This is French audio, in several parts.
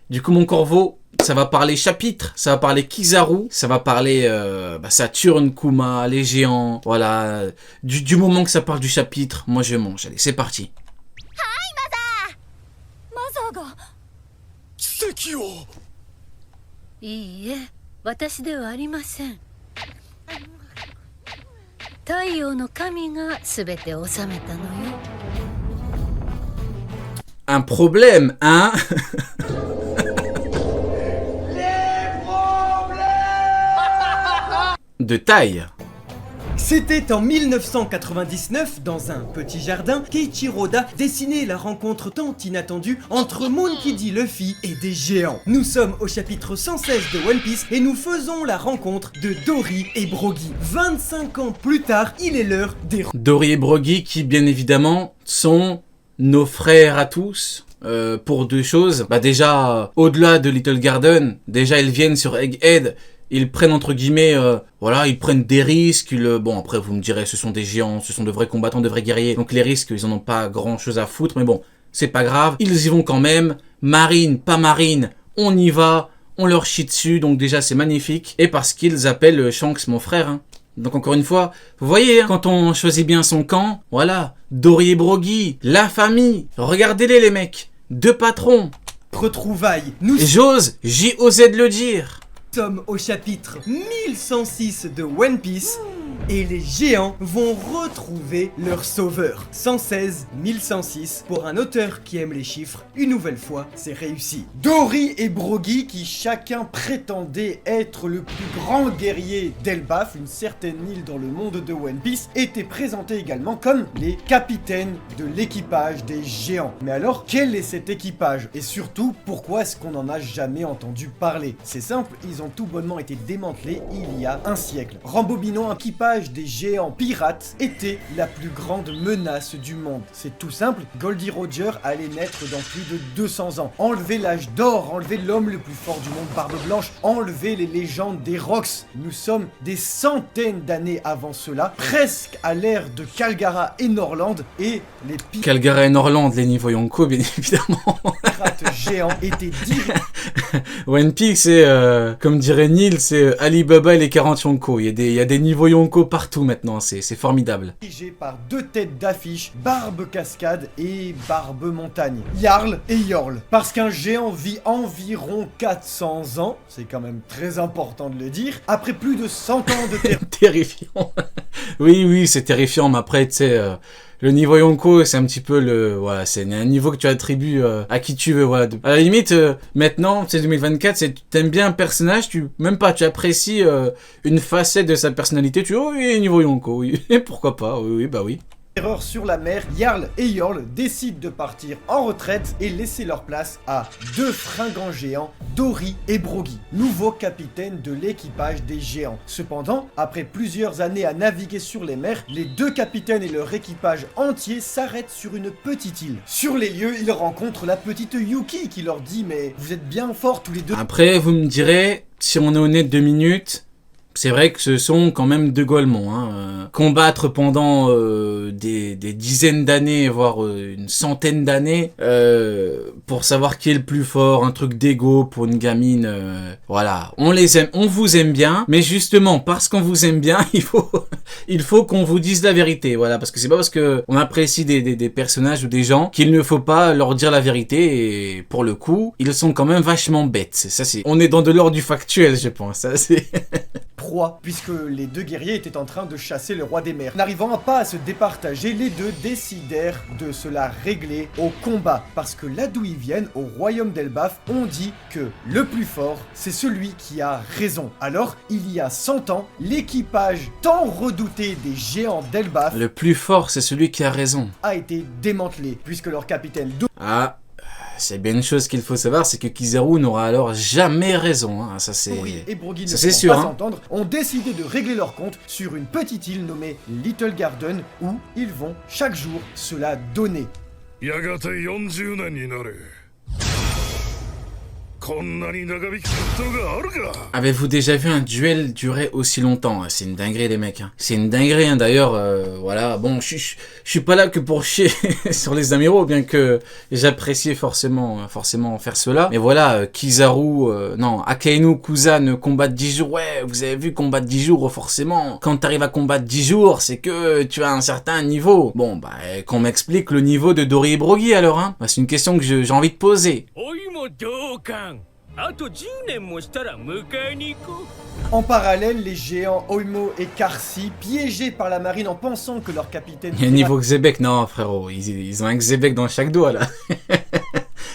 Du coup, mon corbeau, ça va parler chapitre, ça va parler Kizaru, ça va parler Saturne, Kuma, les géants, voilà. Du moment que ça parle du chapitre, moi je mange. Allez, c'est parti. Sekio! いいえ、私ではありません。太陽の神が全て治めたのよ。Un problème, hein? De taille. C'était en 1999, dans un petit jardin, Keiichiro Oda dessinait la rencontre tant inattendue entre Monkey D. Luffy et des géants. Nous sommes au chapitre 116 de One Piece et nous faisons la rencontre de Dory et Brogy. 25 ans plus tard, il est l'heure des... Dory et Brogy qui, bien évidemment, sont nos frères à tous. Pour deux choses. Bah déjà, au-delà de Little Garden, déjà ils viennent sur Egghead. Ils prennent entre guillemets, voilà, ils prennent des risques. Bon, après vous me direz, ce sont des géants, ce sont de vrais combattants, de vrais guerriers. Donc les risques, ils en ont pas grand-chose à foutre. Mais bon, c'est pas grave. Ils y vont quand même. Marine, pas marine, on y va. On leur chie dessus. Donc déjà, c'est magnifique. Et parce qu'ils appellent Shanks mon frère. Hein. Donc encore une fois, vous voyez, hein, quand on choisit bien son camp, voilà, Dory et Brogy, la famille. Regardez-les les mecs, deux patrons. retrouvailles. Nous J'ose, J-O-Z le dire. sommes au chapitre 1106 de One Piece et les géants vont retrouver leur sauveur. 116, 1106, pour un auteur qui aime les chiffres, une nouvelle fois, c'est réussi. Dory et Brogy, qui chacun prétendait être le plus grand guerrier d'Elbaf, une certaine île dans le monde de One Piece, étaient présentés également comme les capitaines de l'équipage des géants. Mais alors, quel est cet équipage? Et surtout, pourquoi est-ce qu'on n'en a jamais entendu parler? C'est simple, ils ont tout bonnement été démantelés il y a un siècle. Rembobinons, un équipage des géants pirates était la plus grande menace du monde. C'est tout simple, Goldie Roger allait naître dans plus de 200 ans. Enlever l'âge d'or, enlever l'homme le plus fort du monde, Barbe Blanche, enlever les légendes des Rocks. Nous sommes des centaines d'années avant cela, presque à l'ère de Calgara et Norland, et les Calgara et Norland, les niveaux Yonko, bien évidemment. pirates géants étaient dirigés One Piece, c'est, comme dirait Neil, c'est Alibaba et les 40 Yonko. Il y a des niveaux Yonko partout maintenant, c'est formidable. par deux têtes d'affiche, Barbe Cascade et Barbe Montagne. Jarl et Yorl. Parce qu'un géant vit environ 400 ans, c'est quand même très important de le dire, après plus de 100 ans de terre. Terrifiant. Oui, c'est terrifiant, mais après, tu sais, le niveau Yonko, c'est un petit peu le... Voilà, c'est un niveau que tu attribues à qui tu veux, voilà. À la limite, maintenant, c'est 2024, t'aimes bien un personnage, même pas, tu apprécies une facette de sa personnalité, oh oui, niveau Yonko, oui, pourquoi pas, oui, bah oui. Erreur sur la mer, Jarl et Yorl décident de partir en retraite et laisser leur place à deux fringants géants, Dory et Brogy, nouveaux capitaines de l'équipage des géants. Cependant, après plusieurs années à naviguer sur les mers, les deux capitaines et leur équipage entier s'arrêtent sur une petite île. Sur les lieux, ils rencontrent la petite Yuki qui leur dit « Mais vous êtes bien forts tous les deux ». Après, vous me direz, si on est honnête 2 minutes... C'est vrai que ce sont quand même deux golemons. Hein. Combattre pendant des dizaines d'années, voire une centaine d'années, pour savoir qui est le plus fort, un truc d'ego pour une gamine. Voilà, on les aime, on vous aime bien, mais justement parce qu'on vous aime bien, il faut qu'on vous dise la vérité. Voilà, parce que c'est pas parce que on apprécie des personnages ou des gens qu'il ne faut pas leur dire la vérité. Et pour le coup, ils sont quand même vachement bêtes. Ça, on est dans de l'ordre du factuel, je pense. Ça, c'est puisque les deux guerriers étaient en train de chasser le roi des mers. N'arrivant pas à se départager, les deux décidèrent de se la régler au combat, parce que là d'où ils viennent, au royaume d'Elbaf, on dit que le plus fort, c'est celui qui a raison. Alors, il y a 100 ans, l'équipage tant redouté des géants d'Elbaf... Le plus fort, c'est celui qui a raison. ...a été démantelé, puisque leur capitaine... Ah... C'est bien une chose qu'il faut savoir, c'est que Kizaru n'aura alors jamais raison. Hein. Ça c'est sûr. Hein. S'entendre, ont décidé de régler leur compte sur une petite île nommée Little Garden où ils vont chaque jour se la donner. Avez-vous déjà vu un duel durer aussi longtemps? C'est une dinguerie les mecs. C'est une dinguerie hein. D'ailleurs, voilà. Bon, je suis pas là que pour chier sur les amiraux, bien que j'appréciais forcément faire cela. Mais voilà, Kizaru, non, Akainu, Kuzan combattent 10 jours. Ouais, vous avez vu combattre 10 jours, forcément. Quand t'arrives à combattre 10 jours, c'est que tu as un certain niveau. Bon, bah, qu'on m'explique le niveau de Dori et Brogy alors, hein. Bah, c'est une question que j'ai envie de poser. En parallèle, les géants Oimo et Karsi, piégés par la marine en pensant que leur capitaine... Il y a un niveau Xebec, non frérot, ils ont un Xebec dans chaque doigt là.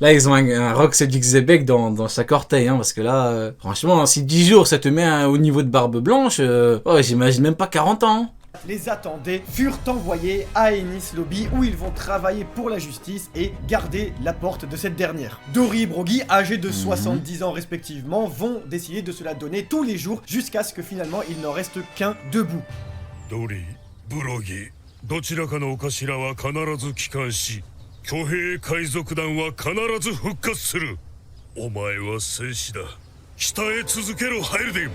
Là ils ont un Rox du Xebec dans chaque orteil, hein, parce que là, franchement, si 10 jours ça te met au niveau de barbe blanche, ouais, j'imagine même pas 40 ans. Les attendés furent envoyés à Enies Lobby où ils vont travailler pour la justice et garder la porte de cette dernière. Dori et Brogy, âgés de 70 ans respectivement, vont décider de se la donner tous les jours jusqu'à ce que finalement il n'en reste qu'un debout. Dori, Brogy, どちらかのお頭は必ず帰還し、巨兵海賊団は必ず復活する。お前は戦士だ。北へ続けろ、ハイルディン。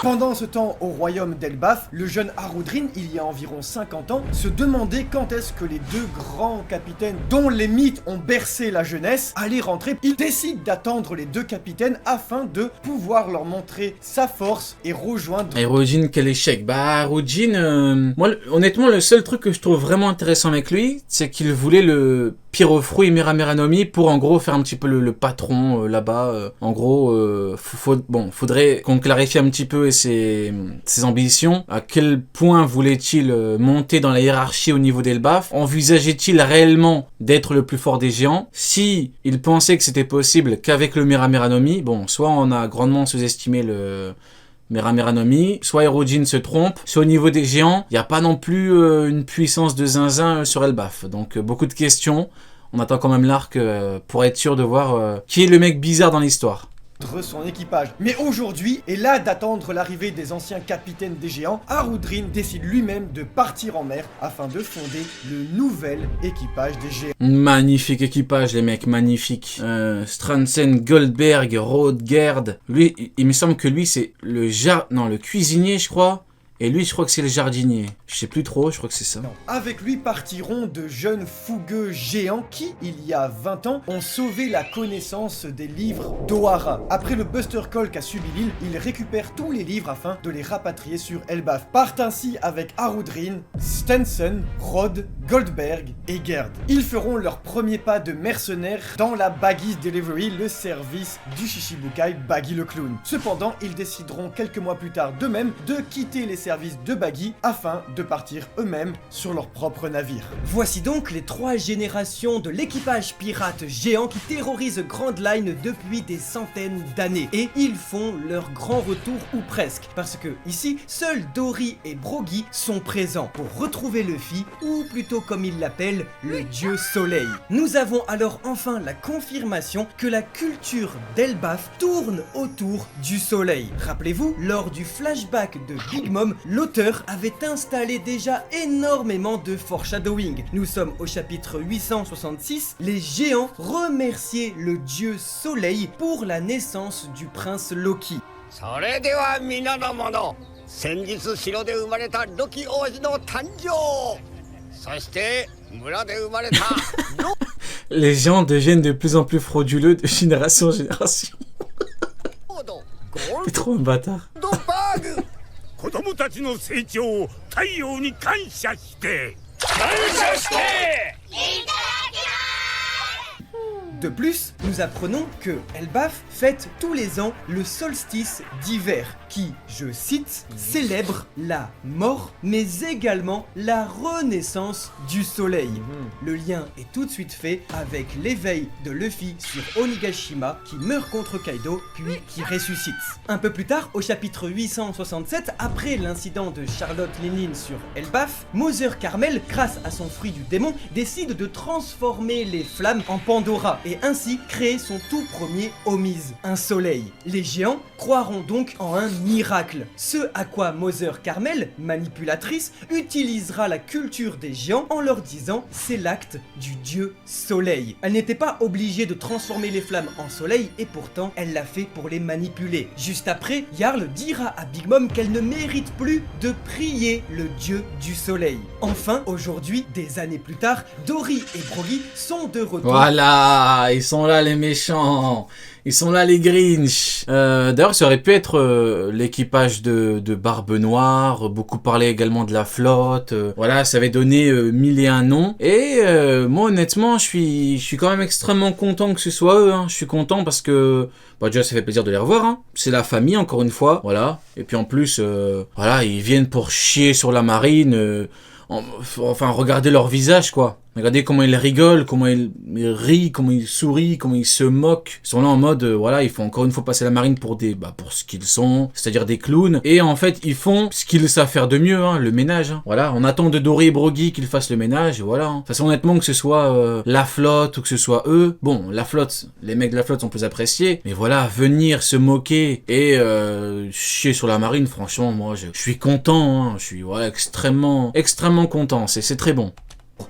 Pendant ce temps, au royaume d'Elbaf, le jeune Harudrin, il y a environ 50 ans, se demandait quand est-ce que les deux grands capitaines, dont les mythes ont bercé la jeunesse, allaient rentrer. Il décide d'attendre les deux capitaines afin de pouvoir leur montrer sa force et rejoindre... Harudrin, quel échec. Bah, Harudrin, moi, honnêtement, le seul truc que je trouve vraiment intéressant avec lui, c'est qu'il voulait le Pirofru et Miramiranomi pour en gros faire un petit peu le patron là-bas. En gros, faudrait qu'on clarifie un petit peu ses ambitions. À quel point voulait-il monter dans la hiérarchie au niveau d'Elbaf? Envisageait-il réellement d'être le plus fort des géants? Si il pensait que c'était possible qu'avec le Miramiranomi, bon, soit on a grandement sous-estimé le Miramiranomi, soit Harudrin se trompe, soit au niveau des géants, il n'y a pas non plus une puissance de zinzin sur Elbaf. Donc beaucoup de questions. On attend quand même l'arc pour être sûr de voir qui est le mec bizarre dans l'histoire. Son équipage. Mais aujourd'hui, et là d'attendre l'arrivée des anciens capitaines des géants, Harudrin décide lui-même de partir en mer afin de fonder le nouvel équipage des géants. Magnifique équipage les mecs, magnifique. Stransen, Goldberg, Rodgerd. Lui, il me semble que lui c'est le cuisinier je crois. Et lui, je crois que c'est le jardinier. Je sais plus trop, je crois que c'est ça. Non. Avec lui partiront de jeunes fougueux géants qui, il y a 20 ans, ont sauvé la connaissance des livres d'Ohara. Après le Buster Call qu'a subi l'île, ils récupèrent tous les livres afin de les rapatrier sur Elbaf. Partent ainsi avec Harudrin, Stenson, Rod, Goldberg et Gerd. Ils feront leur premier pas de mercenaires dans la Baggy's Delivery, le service du Shichibukai Baggy le Clown. Cependant, ils décideront quelques mois plus tard d'eux-mêmes de quitter les services de Baggy afin de partir eux-mêmes sur leur propre navire. Voici donc les 3 générations de l'équipage pirate géant qui terrorise Grand Line depuis des centaines d'années. Et ils font leur grand retour ou presque, parce que ici, seuls Dori et Brogy sont présents pour retrouver Luffy, ou plutôt comme ils l'appellent, le dieu soleil. Nous avons alors enfin la confirmation que la culture d'Elbaf tourne autour du soleil. Rappelez-vous, lors du flashback de Big Mom, l'auteur avait installé déjà énormément de foreshadowing. Nous sommes au chapitre 866, les géants remerciaient le dieu soleil pour la naissance du prince Loki. それでは皆の者、先日城で生まれたロキ王子の誕生、そして村で生まれたLes géants deviennent de plus en plus frauduleux de génération en génération. T'es trop un bâtard. 子供たちの成長を太陽に感謝して感謝して De plus, nous apprenons que Elbaf fête tous les ans le solstice d'hiver, qui, je cite, célèbre la mort, mais également la renaissance du soleil. Le lien est tout de suite fait avec l'éveil de Luffy sur Onigashima, qui meurt contre Kaido, puis qui ressuscite. Un peu plus tard, au chapitre 867, après l'incident de Charlotte Lénine sur Elbaf, Mother Carmel, grâce à son fruit du démon, décide de transformer les flammes en Pandora, et et ainsi créer son tout premier Omise, un soleil. Les géants croiront donc en un miracle, ce à quoi Mother Carmel, manipulatrice, utilisera la culture des géants en leur disant c'est l'acte du dieu soleil. Elle n'était pas obligée de transformer les flammes en soleil et pourtant elle l'a fait pour les manipuler. Juste après, Jarl dira à Big Mom qu'elle ne mérite plus de prier le dieu du soleil. Enfin, aujourd'hui, des années plus tard, Dory et Broggy sont de retour. Voilà, ils sont là les méchants. Ils sont là les Grinch. D'ailleurs, ça aurait pu être l'équipage de Barbe Noire. Beaucoup parlé également de la flotte. Voilà, ça avait donné 1001 noms. Et moi, honnêtement, je suis quand même extrêmement content que ce soit eux. Hein. Je suis content parce que déjà, ça fait plaisir de les revoir. Hein. C'est la famille, encore une fois. Voilà. Et puis en plus, voilà, ils viennent pour chier sur la marine. Enfin, regardez leur visage, quoi. Regardez comment ils rigolent, comment ils rient, comment ils sourient, comment ils se moquent. Ils sont là en mode, voilà, il faut encore une fois passer la marine pour pour ce qu'ils sont, c'est-à-dire des clowns. Et en fait, ils font ce qu'ils savent faire de mieux, hein, le ménage. Hein. Voilà, on attend de Dory et Broggy qu'ils fassent le ménage, et voilà. Hein. De toute façon, honnêtement, que ce soit la flotte ou que ce soit eux, bon, la flotte, les mecs de la flotte sont plus appréciés, mais voilà, venir se moquer et chier sur la marine, franchement, moi, je suis content, hein. Je suis voilà, extrêmement content, c'est très bon.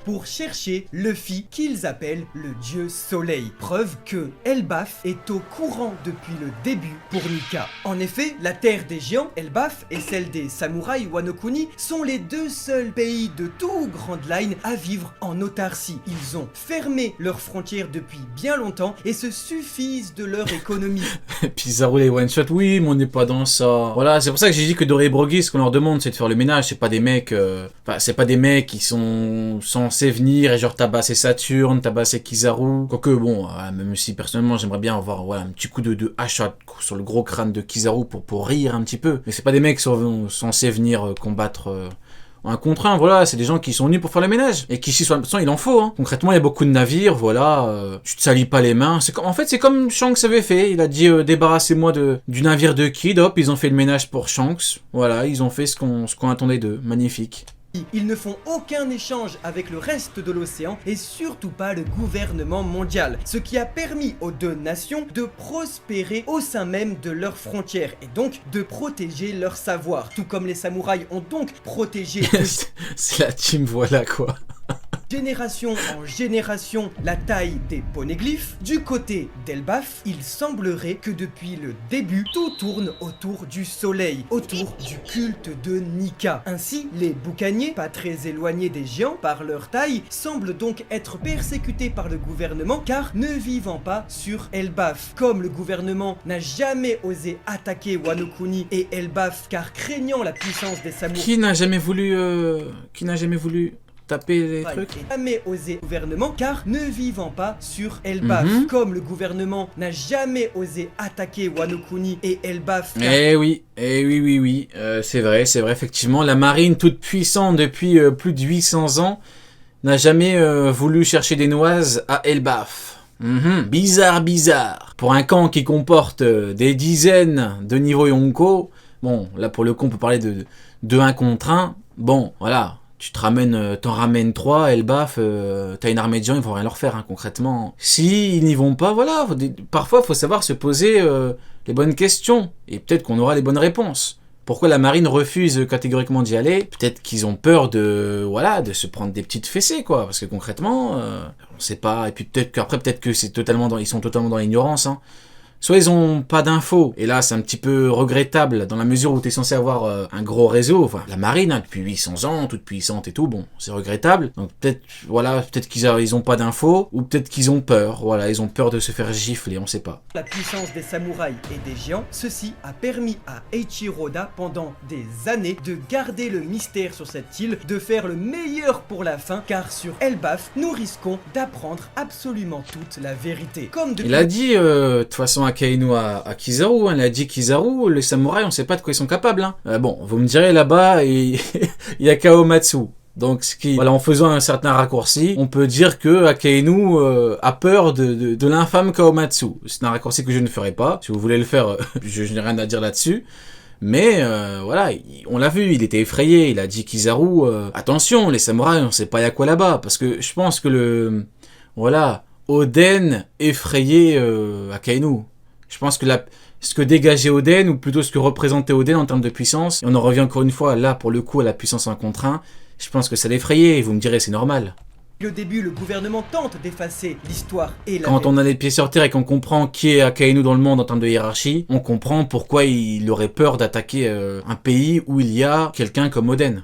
Pour chercher Luffy qu'ils appellent le dieu soleil. Preuve que Elbaf est au courant depuis le début pour Nika. En effet, la terre des géants, Elbaf, et celle des samouraïs Wano Kuni sont les deux seuls pays de tout Grand Line à vivre en autarcie. Ils ont fermé leurs frontières depuis bien longtemps et se suffisent de leur économie. Pizarro les one shot, oui, mais on n'est pas dans ça. Voilà, c'est pour ça que j'ai dit que Dory et Broggy, ce qu'on leur demande, c'est de faire le ménage. C'est pas des mecs, c'est pas des mecs qui sont censés venir et genre tabasser Saturne, tabasser Kizaru. Quoique bon, même si personnellement j'aimerais bien avoir un petit coup de hache sur le gros crâne de Kizaru pour rire un petit peu. Mais c'est pas des mecs qui sont censés venir combattre un contre un, voilà, c'est des gens qui sont venus pour faire le ménage. Et qu'ici, sur il en faut, hein. Concrètement, il y a beaucoup de navires, voilà, tu te salis pas les mains. En fait, c'est comme Shanks avait fait, il a dit débarrassez-moi du navire de Kid, hop, ils ont fait le ménage pour Shanks. Voilà, ils ont fait ce qu'on attendait d'eux, magnifique. Ils ne font aucun échange avec le reste de l'océan et surtout pas le gouvernement mondial, ce qui a permis aux deux nations de prospérer au sein même de leurs frontières et donc de protéger leur savoir, tout comme les samouraïs ont donc protégé c'est la team, voilà quoi. génération en génération la taille des poneglyphes. Du côté d'Elbaf, il semblerait que depuis le début, tout tourne autour du soleil, autour du culte de Nika. Ainsi, les boucaniers, pas très éloignés des géants par leur taille, semblent donc être persécutés par le gouvernement car ne vivant pas sur Elbaf. Comme le gouvernement n'a jamais osé attaquer Wano Kuni et Elbaf car craignant la puissance des samouraïs. Qui n'a jamais voulu taper les trucs. Jamais osé gouvernement car ne vivant pas sur Elbaf. Comme le gouvernement n'a jamais osé attaquer Wano Kuni et Elbaf. Eh oui, c'est vrai, effectivement. La marine toute puissante depuis plus de 800 ans n'a jamais voulu chercher des noises à Elbaf. Bizarre. Pour un camp qui comporte des dizaines de niveaux Yonko, bon, là pour le coup on peut parler de 1 contre 1, bon, voilà. Tu t'en ramènes 3, Elbaf, t'as une armée de gens, ils vont rien leur faire, hein, concrètement. Si ils n'y vont pas, voilà, parfois il faut savoir se poser les bonnes questions, et peut-être qu'on aura les bonnes réponses. Pourquoi la marine refuse catégoriquement d'y aller? Peut-être qu'ils ont peur de se prendre des petites fessées, quoi, parce que concrètement, on sait pas, et puis peut-être que ils sont totalement dans l'ignorance, hein. Soit ils ont pas d'infos, et là c'est un petit peu regrettable dans la mesure où t'es censé avoir un gros réseau, enfin la marine hein, depuis 800 ans, toute puissante et tout, bon c'est regrettable, donc peut-être qu'ils ont pas d'infos, ou peut-être qu'ils ont peur, voilà, ils ont peur de se faire gifler, on sait pas. La puissance des samouraïs et des géants, ceci a permis à Eiichiro Oda pendant des années de garder le mystère sur cette île, de faire le meilleur pour la fin, car sur Elbaf, nous risquons d'apprendre absolument toute la vérité. Il a dit de toute façon Akainu à Kizaru, hein, il a dit Kizaru, les samouraïs on sait pas de quoi ils sont capables, hein. Bon, vous me direz là-bas, il y a Kaomatsu. Donc, en faisant un certain raccourci, on peut dire que Akainu a peur de l'infâme Kaomatsu. C'est un raccourci que je ne ferai pas. Si vous voulez le faire, je n'ai rien à dire là-dessus. Mais voilà, on l'a vu, il était effrayé. Il a dit Kizaru, attention, les samouraïs, on sait pas y a quoi là-bas. Parce que je pense que Oden effrayait Akainu. Je pense que ce que dégageait Oden, ou plutôt ce que représentait Oden en termes de puissance, et on en revient encore une fois là pour le coup à la puissance 1 contre 1, je pense que ça l'effrayait, et vous me direz c'est normal. Au début, le gouvernement tente d'effacer l'histoire et la Quand on a les pieds sur terre et qu'on comprend qui est Akainu dans le monde en termes de hiérarchie, on comprend pourquoi il aurait peur d'attaquer un pays où il y a quelqu'un comme Oden.